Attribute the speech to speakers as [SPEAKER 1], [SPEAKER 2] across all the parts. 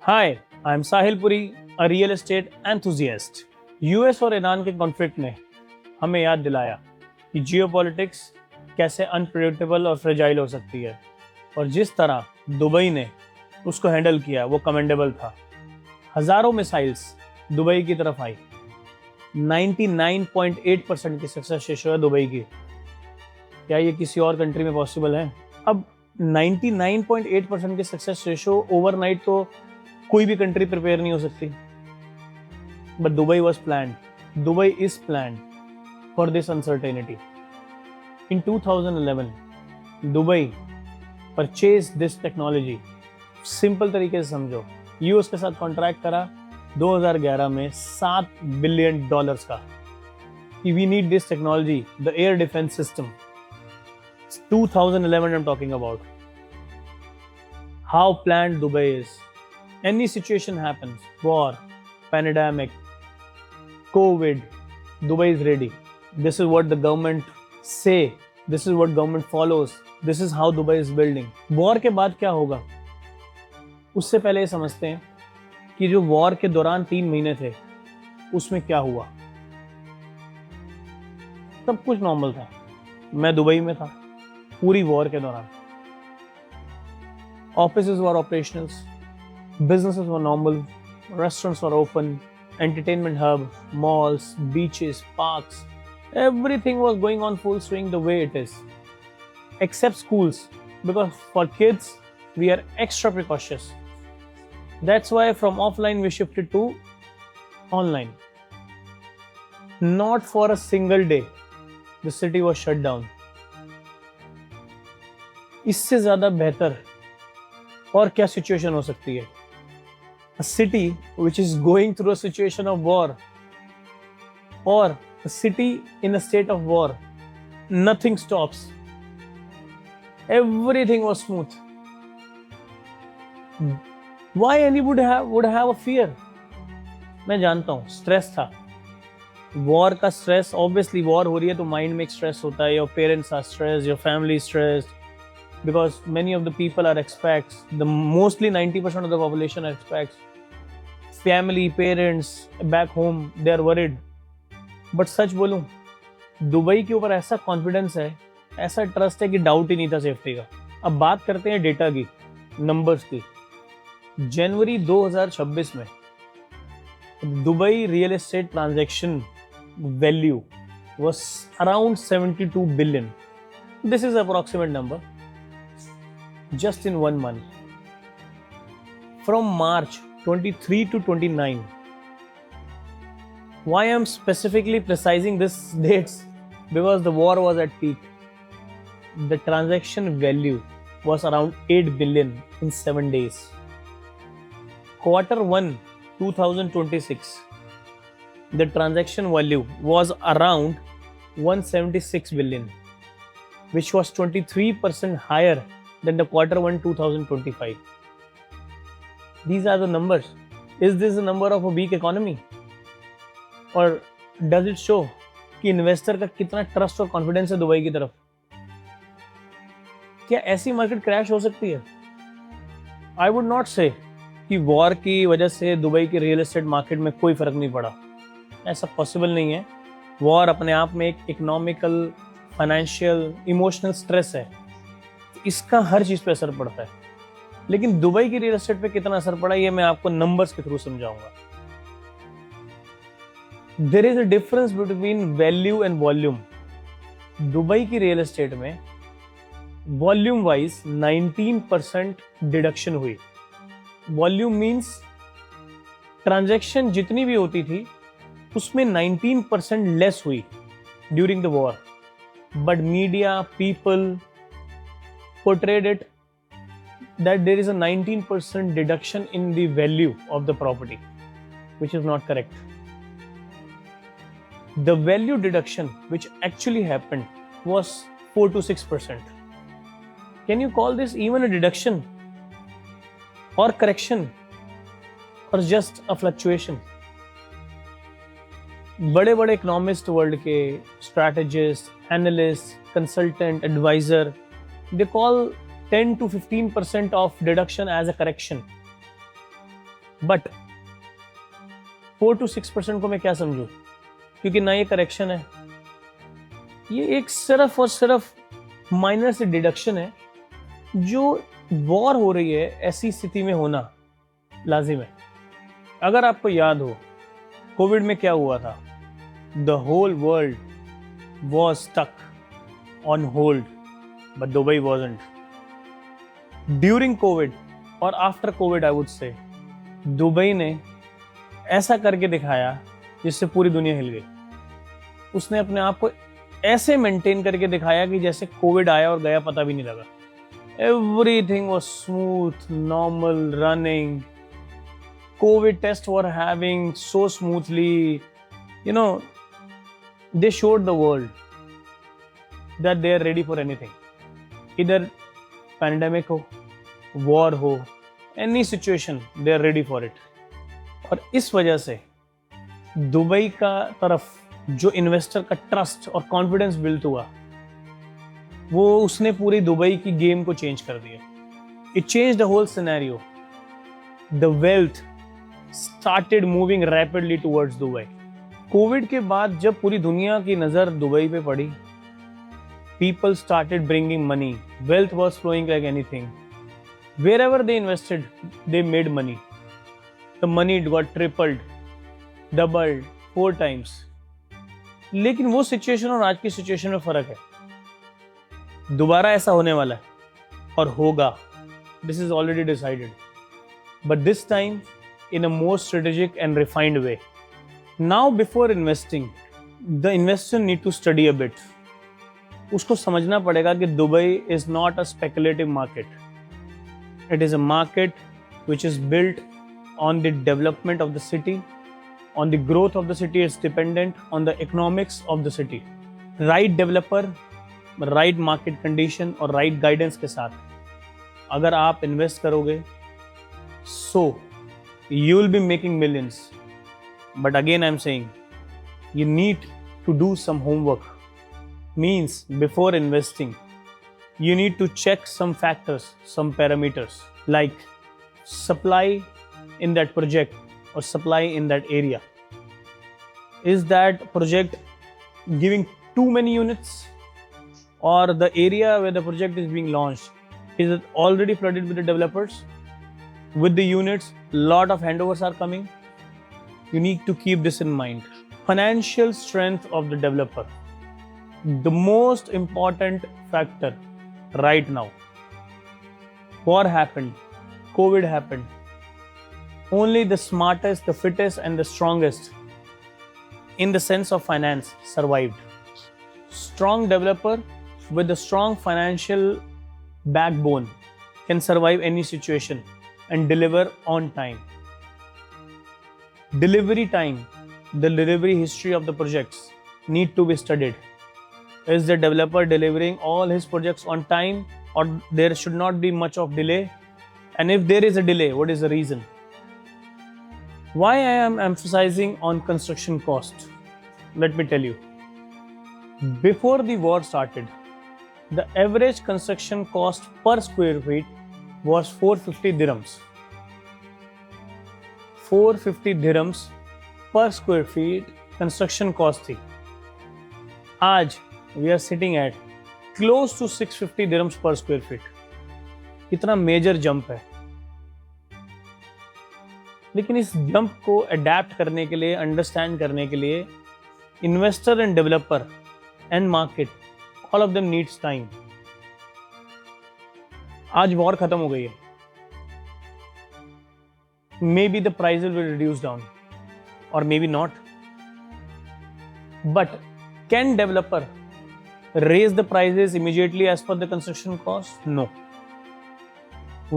[SPEAKER 1] Hi, I am Sahil Puri, a real estate enthusiast. US और Iran के conflict ने हमें याद दिलाया कि जियोपॉलिटिक्स कैसे अनप्रेडिक्टेबल और फ्रेजाइल हो सकती है, और जिस तरह दुबई ने उसको हैंडल किया वो कमेंडेबल था। हजारों मिसाइल्स दुबई की तरफ आई। 99.8% की सक्सेस रेशो है दुबई की। क्या ये किसी और कंट्री में पॉसिबल है? अब 99.8% की सक्सेस रेशो ओवरनाइट तो कोई भी कंट्री प्रिपेयर नहीं हो सकती, but Dubai was planned, Dubai is planned for this uncertainty. In 2011 Dubai purchase this technology. Simple तरीके से समझो, यूएस के साथ कॉन्ट्रैक्ट करा 2011 में $7 बिलियन का कि we need this technology, the air defence system. 2011 I'm talking about. How planned Dubai is. Any situation happens, war, pandemic, COVID, Dubai is ready. This is what the government say. This is what government follows. This is how Dubai is building. War के बाद क्या होगा? उससे पहले ये समझते हैं कि जो वॉर के दौरान 3 महीने थे उसमें क्या हुआ। सब कुछ नॉर्मल था, मैं दुबई में था पूरी वॉर के दौरान। Offices were operational, businesses were normal, restaurants were open, entertainment hub, malls, beaches, parks, everything was going on full swing the way it is, except schools, because for kids we are extra precautious. That's why from offline we shifted to online. Not for a single day the city was shut down. इससे ज्यादा बेहतर और क्या situation हो सकती है? A city which is going through a situation of war, or a city in a state of war, nothing stops. Everything was smooth. Why anyone would have a fear? मैं जानता हूँ स्ट्रेस था, war का stress. Obviously war हो रही है तो mind में एक स्ट्रेस होता है। Your parents are stressed, your family stressed, because many of the people are expats. The mostly 90% of the population are expats. Family, parents back home, they are worried. But सच बोलूं, Dubai के ऊपर ऐसा confidence है, ऐसा trust है कि doubt ही नहीं था सेफ्टी का। अब बात करते हैं डेटा की, नंबर्स की। जनवरी 2026 में Dubai real estate transaction value was around 72 billion. This is approximate number. Just in 1 month, from March 23 to 29. Why I'm specifically precising these dates? Because the war was at peak. The transaction value was around 8 billion in 7 days. Q1 2026, the transaction value was around 176 billion, which was 23% higher than the Q1 2025. These are the numbers. Is this the number of a weak economy? Or does it show कि investor का कितना trust और confidence है Dubai की तरफ? क्या ऐसी market crash हो सकती है? आई वुड नॉट से कि वॉर की वजह से दुबई की रियल एस्टेट मार्केट में कोई फर्क नहीं पड़ा। ऐसा पॉसिबल नहीं है। वॉर अपने आप में एक इकोनॉमिकल, फाइनेंशियल, इमोशनल स्ट्रेस है, इसका हर चीज पे असर पड़ता है। लेकिन दुबई की रियल एस्टेट पे कितना असर पड़ा ये मैं आपको नंबर्स के थ्रू समझाऊंगा। There is a difference between value and volume. Dubai की रियल एस्टेट में वॉल्यूम वाइज 19% डिडक्शन हुई। वॉल्यूम मींस ट्रांजैक्शन जितनी भी होती थी उसमें 19% लेस हुई during the war, but media, people portrayed it that there is a 19% deduction in the value of the property, which is not correct. The value deduction which actually happened was 4 to 6%. Can you call this even a deduction or correction or just a fluctuation? बड़े बड़े economist world के, strategist, analyst, consultant, adviser, they call 10 to 15% of deduction as a correction. But 4 to 6% को मैं क्या समझूं, क्योंकि ना ये correction है, ये एक सिर्फ और सिर्फ माइनर से डिडक्शन है। जो वॉर हो रही है ऐसी स्थिति में होना लाजिम है। अगर आपको याद हो कोविड में क्या हुआ था, the whole world was stuck on hold but Dubai wasn't. During covid और after covid I would say Dubai ने ऐसा करके दिखाया जिससे पूरी दुनिया हिल गई। उसने अपने आप को ऐसे मेंटेन करके दिखाया कि जैसे कोविड आया और गया पता भी नहीं लगा। Everything was smooth, normal running, COVID test were having so smoothly, you know, they showed the world that they are ready for anything. इधर पैंडेमिक हो, वॉर हो, any situation they are ready for it. और इस वजह से Dubai का तरफ जो इन्वेस्टर का ट्रस्ट और कॉन्फिडेंस बिल्ड हुआ, वो उसने पूरी दुबई की गेम को चेंज कर दिया। It change the whole scenario. The wealth started moving rapidly towards Dubai. COVID के बाद जब पूरी दुनिया की नजर दुबई पे पड़ी, people started bringing money, wealth was flowing like anything. Wherever they invested, they made money. The money got tripled, doubled, 4 times. लेकिन वो सिचुएशन और आज की सिचुएशन में फर्क है। दोबारा ऐसा होने वाला है और होगा, this is already decided, but this time in a more strategic and refined way. Now before investing, the investor need to study a bit. उसको समझना पड़ेगा कि Dubai is not a speculative market, it is a market which is built on the development of the city, on the growth of the city. It's dependent on the economics of the city. Right developer, right market condition और right guidance के साथ अगर आप invest करोगे, so you will be making millions. But again I'm saying, you need to do some homework. Means before investing, you need to check some factors, some parameters like supply in that project or supply in that area. Is that project giving too many units, or the area where the project is being launched, is it already flooded with the developers? With the units, lot of handovers are coming. You need to keep this in mind. Financial strength of the developer, the most important factor right now. War happened, COVID happened. Only the smartest, the fittest and the strongest in the sense of finance survived. Strong developer with a strong financial backbone can survive any situation and deliver on time. Delivery time, the delivery history of the projects need to be studied. Is the developer delivering all his projects on time, or there should not be much of delay? And if there is a delay, what is the reason? Why I am emphasizing on construction cost? Let me tell you. Before the war started, the average construction cost per square feet was 450 dirhams. 450 dirhams per square feet construction cost थी. आज we are sitting at close to 650 dirhams per square feet. कितना major jump है। लेकिन इस jump को adapt करने के लिए, अंडरस्टैंड करने के लिए, investor and developer and market, all of them needs time. आज वॉर खत्म हो गई है, maybe the price will reduce down और maybe not, but can developer raise the prices immediately as per the construction cost? No.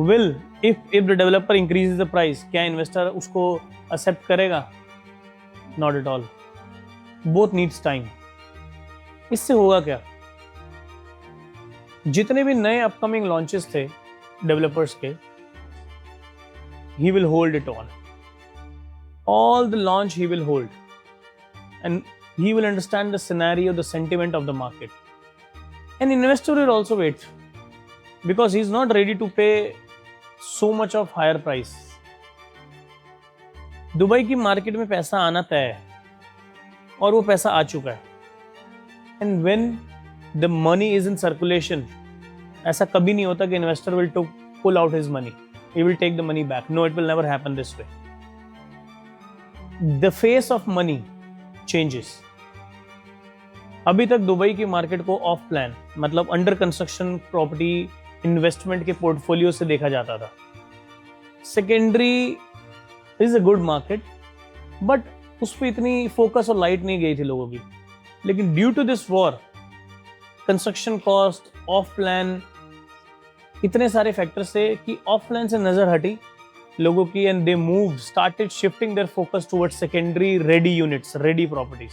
[SPEAKER 1] Will, if the developer increases the price, क्या investor उसको accept करेगा? Not at all. Both needs time. इससे होगा क्या? जितने भी नए upcoming launches थे developers के, he will hold it on. All the launch he will hold, and he will understand the scenario, the sentiment of the market. An investor will also wait because he is not ready to pay so much of higher price. Dubai की market में पैसा आना तय है और वो पैसा आ चुका है। And when the money is in circulation, ऐसा कभी नहीं होता कि investor will to pull out his money, he will take the money back. No, it will never happen this way. The face of money changes. अभी तक Dubai की market को of plan, मतलब अंडर कंस्ट्रक्शन प्रॉपर्टी इन्वेस्टमेंट के portfolio से देखा जाता था। Secondary is a good market, but उस पर इतनी फोकस और लाइट नहीं गई थी लोगों की। लेकिन due to this war, construction cost, off plan, इतने सारे फैक्टर्स से कि ऑफ प्लान से नजर हटी लोगों की, and they move started shifting their focus towards secondary ready units, ready properties.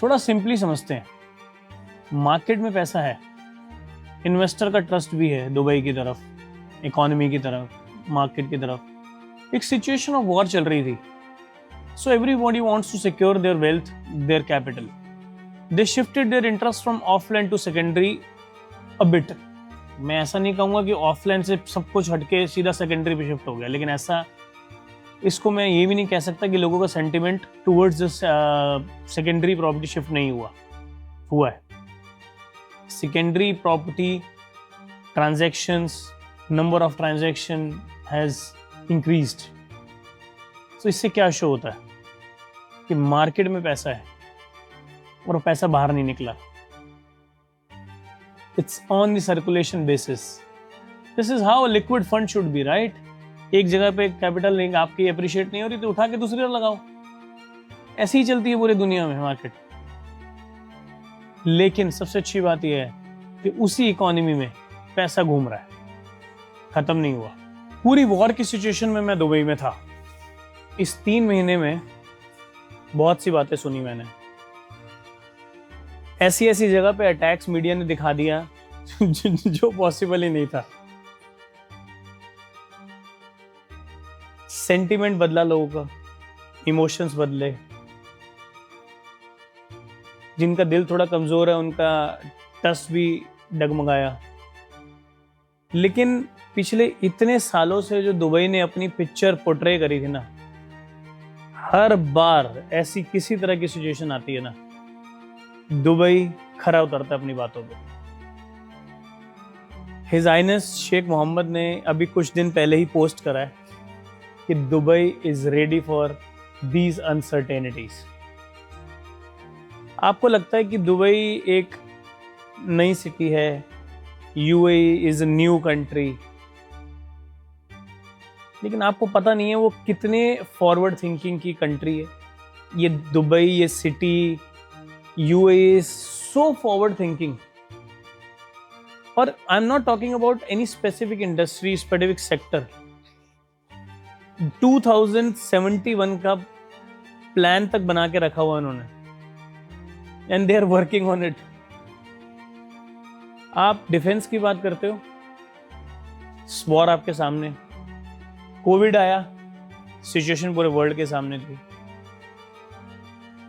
[SPEAKER 1] थोड़ा सिंपली समझते हैं, मार्केट में पैसा है, इन्वेस्टर का ट्रस्ट भी है दुबई की तरफ, इकोनॉमी की तरफ, मार्केट की तरफ। एक सिचुएशन ऑफ वॉर चल रही थी, so everybody wants to secure their wealth, their capital. They shifted their interest from offline to secondary a bit. मैं ऐसा नहीं कहूँगा कि ऑफलाइन से सब कुछ हटके सीधा सेकेंडरी पे शिफ्ट हो गया, लेकिन ऐसा, इसको मैं ये भी नहीं कह सकता कि लोगों का sentiment towards this secondary property shift नहीं हुआ है। Secondary property transactions, number of transaction has increased. तो इससे क्या शो होता है कि मार्केट में पैसा है और पैसा बाहर नहीं निकला। It's on the circulation basis. This is how a liquid fund should be, right? एक जगह पे कैपिटल लिंक आपकी अप्रिशिएट नहीं हो रही तो उठा के दूसरी जगह लगाओ। ऐसी ही चलती है पूरी दुनिया में मार्केट। लेकिन सबसे अच्छी बात यह है कि उसी इकोनॉमी में पैसा घूम रहा है, खत्म नहीं हुआ। पूरी वॉर की सिचुएशन में मैं दुबई में था। इस 3 महीने में बहुत सी बातें सुनी मैंने। ऐसी ऐसी जगह पे अटैक्स मीडिया ने दिखा दिया जो पॉसिबल ही नहीं था। सेंटिमेंट बदला लोगों का, इमोशंस बदले। जिनका दिल थोड़ा कमजोर है उनका ट्रस्ट भी डगमगाया। लेकिन पिछले इतने सालों से जो दुबई ने अपनी पिक्चर पोर्ट्रे करी थी ना, हर बार ऐसी किसी तरह की सिचुएशन आती है ना, दुबई खरा उतरता है अपनी बातों पे। हिज हाइनेस शेख मोहम्मद ने अभी कुछ दिन पहले ही पोस्ट करा है कि Dubai is ready for these uncertainties. आपको लगता है कि दुबई एक नई सिटी है, UAE is a new country, लेकिन आपको पता नहीं है वो कितने फॉरवर्ड थिंकिंग की कंट्री है। ये दुबई, ये city, UAE is so forward thinking. और I'm not talking about any specific industry, specific sector. 2071 का प्लान तक बना के रखा हुआ उन्होंने, and they are working on it. आप डिफेंस की बात करते हो, वॉर आपके सामने, कोविड आया, सिचुएशन पूरे वर्ल्ड के सामने थी।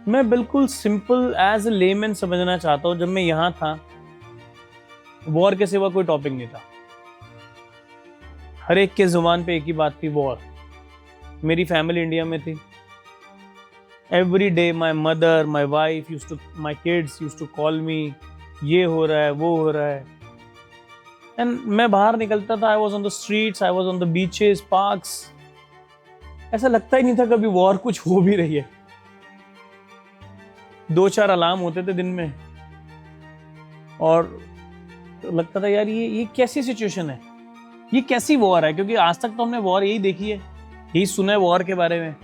[SPEAKER 1] मैं बिल्कुल सिंपल एज ए लेमैन समझना चाहता हूं। जब मैं यहां था, वॉर के सिवा कोई टॉपिक नहीं था। हर एक के जुबान पे एक ही बात थी, वॉर। मेरी फैमिली इंडिया में थी। Every day my mother, my wife used to, my kids used to call me, ये हो रहा है, वो हो रहा है। एंड मैं बाहर निकलता था, I was on the streets, I was on the beaches, parks. ऐसा लगता ही नहीं था कभी वॉर कुछ हो भी रही है। 2-4 अलार्म होते थे दिन में और लगता था यार ये कैसी सिचुएशन है, ये कैसी वॉर है। क्योंकि आज तक तो हमने वॉर यही देखी है, यही सुना है वॉर के बारे में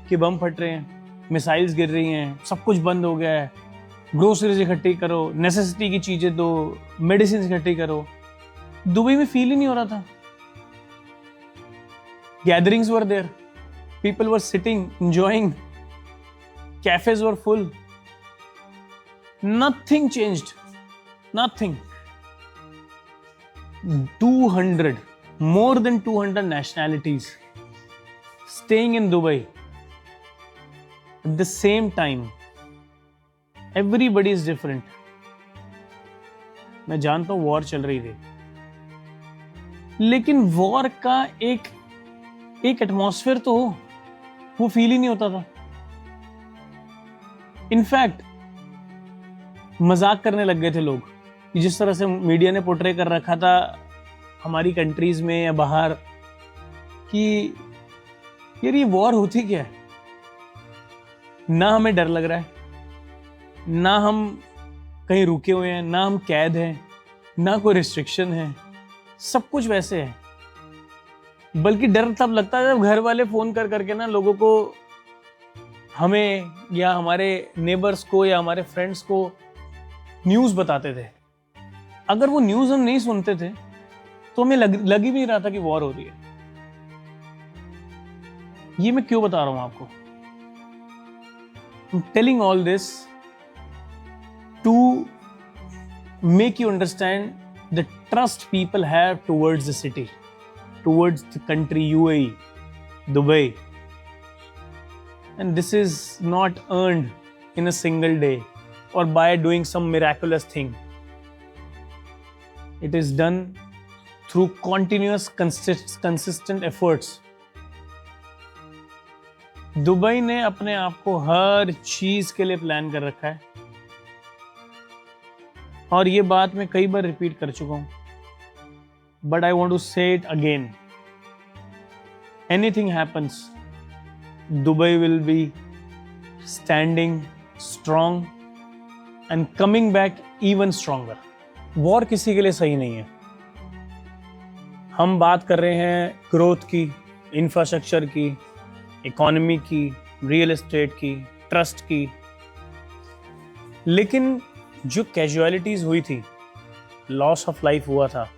[SPEAKER 1] कि बम फट रहे हैं, मिसाइल्स गिर रही हैं, सब कुछ बंद हो गया है, ग्रोसरीज इकट्ठी करो, नेसेसिटी की चीजें दो, मेडिसिन इकट्ठी करो। दुबई में फील ही नहीं हो रहा था। Gatherings were there, people were sitting enjoying, cafes were full, nothing changed, nothing. 200, more than 200 nationalities staying in Dubai at the same time. Everybody is different. मैं जानता हूं वॉर चल रही थी, लेकिन वॉर का एक एटमॉस्फेयर तो हो। वो फील ही नहीं होता था। इनफैक्ट मजाक करने लग गए थे लोग कि जिस तरह से मीडिया ने पोर्ट्रे कर रखा था हमारी कंट्रीज में या बाहर कि यार ये वॉर होती क्या है, ना हमें डर लग रहा है, ना हम कहीं रुके हुए हैं, ना हम कैद हैं, ना कोई रिस्ट्रिक्शन है, सब कुछ वैसे है। बल्कि डर तब लगता है जब घर वाले फोन कर करके ना लोगों को, हमें या हमारे नेबर्स को या हमारे फ्रेंड्स को न्यूज़ बताते थे। अगर वो न्यूज़ हम नहीं सुनते थे तो हमें लग ही नहीं रहा था कि वॉर हो रही है। ये मैं क्यों बता रहा हूं आपको? I'm telling all this to make you understand the trust people have towards the city, towards the country UAE, Dubai. And this is not earned in a single day or by doing some miraculous thing. It is done through continuous, consistent efforts. Dubai ने अपने आप को हर चीज के लिए plan कर रखा है, और ये बात मैं कई बार रिपीट कर चुका हूं, बट आई वॉन्ट टू से it again. Anything happens, Dubai will be standing strong and coming back even stronger. War किसी के लिए सही नहीं है। हम बात कर रहे हैं ग्रोथ की, इंफ्रास्ट्रक्चर की, इकोनॉमी की, रियल एस्टेट की, ट्रस्ट की, लेकिन जो कैजुअलिटीज हुई थी, लॉस ऑफ लाइफ हुआ था,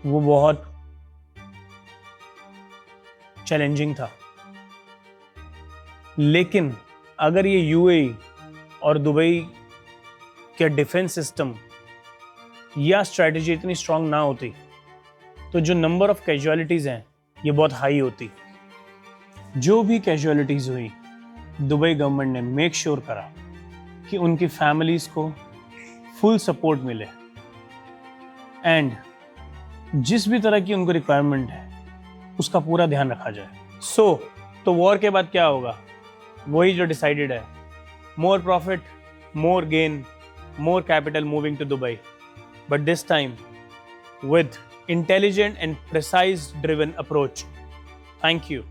[SPEAKER 1] वो बहुत चैलेंजिंग था। लेकिन अगर ये यूएई और दुबई के डिफेंस सिस्टम या स्ट्रेटजी इतनी स्ट्रांग ना होती तो जो नंबर ऑफ कैजुअलिटीज हैं ये बहुत हाई होती। जो भी कैजुअलिटीज हुई, दुबई गवर्नमेंट ने मेक श्योर करा कि उनकी फैमिलीज को फुल सपोर्ट मिले, एंड जिस भी तरह की उनको रिक्वायरमेंट है उसका पूरा ध्यान रखा जाए। तो वॉर के बाद क्या होगा? वही जो डिसाइडेड है, more profit, more gain, more capital moving to Dubai, but this time with intelligent and precise driven approach. Thank you.